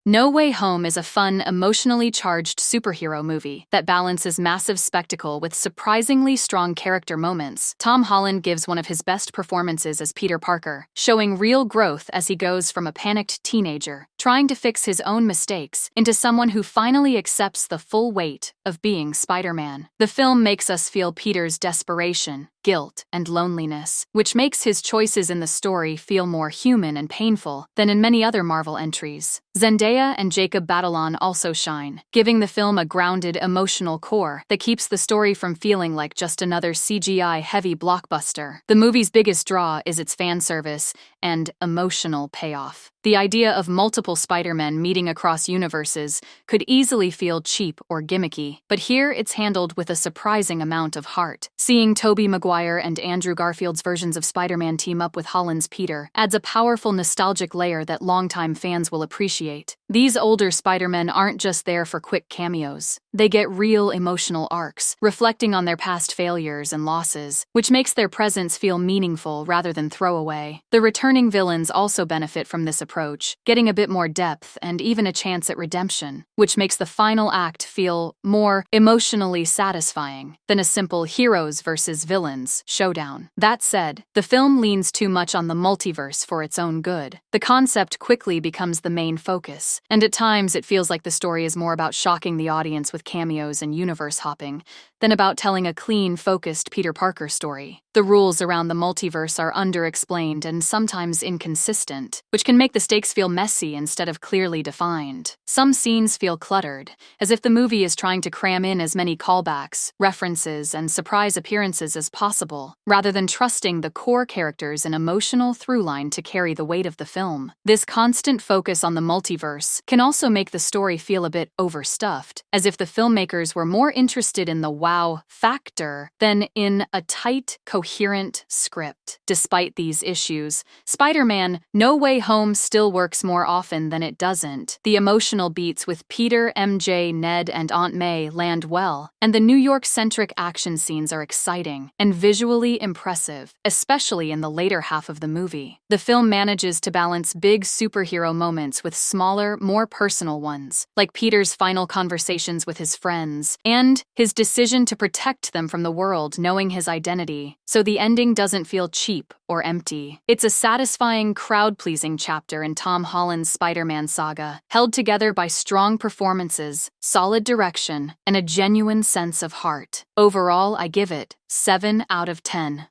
No Way Home is a fun, emotionally charged superhero movie that balances massive spectacle with surprisingly strong character moments. Tom Holland gives one of his best performances as Peter Parker, showing real growth as he goes from a panicked teenager, trying to fix his own mistakes, into someone who finally accepts the full weight of being Spider-Man. The film makes us feel Peter's desperation, guilt, and loneliness, which makes his choices in the story feel more human and painful than in many other Marvel entries. Zendaya and Jacob Batalon also shine, giving the film a grounded, emotional core that keeps the story from feeling like just another CGI-heavy blockbuster. The movie's biggest draw is its fan service and emotional payoff. The idea of multiple Spider-Men meeting across universes could easily feel cheap or gimmicky, but here it's handled with a surprising amount of heart. Seeing Tobey Maguire and Andrew Garfield's versions of Spider-Man team up with Holland's Peter adds a powerful nostalgic layer that longtime fans will appreciate. These older Spider-Men aren't just there for quick cameos. They get real emotional arcs, reflecting on their past failures and losses, which makes their presence feel meaningful rather than throwaway. The returning villains also benefit from this approach, getting a bit more depth and even a chance at redemption, which makes the final act feel more emotionally satisfying than a simple heroes versus villains showdown. That said, the film leans too much on the multiverse for its own good. The concept quickly becomes the main focus, and at times it feels like the story is more about shocking the audience with cameos and universe hopping than about telling a clean, focused Peter Parker story. The rules around the multiverse are underexplained and sometimes inconsistent, which can make the stakes feel messy instead of clearly defined. Some scenes feel cluttered, as if the movie is trying to cram in as many callbacks, references, and surprise appearances as possible, rather than trusting the core characters and emotional through-line to carry the weight of the film. This constant focus on the multiverse can also make the story feel a bit overstuffed, as if the filmmakers were more interested in the wow factor than in a tight, coherent script. Despite these issues, Spider-Man: No Way Home still works more often than it doesn't. The emotional beats with Peter, MJ, Ned, and Aunt May land well, and the New York-centric action scenes are exciting and visually impressive, especially in the later half of the movie. The film manages to balance big superhero moments with smaller, more personal ones, like Peter's final conversations with his friends, and his decision to protect them from the world knowing his identity, so the ending doesn't feel cheap or empty. It's a satisfying, crowd-pleasing chapter in Tom Holland's Spider-Man saga, held together by strong performances, solid direction, and a genuine sense of heart. Overall, I give it 7 out of 10.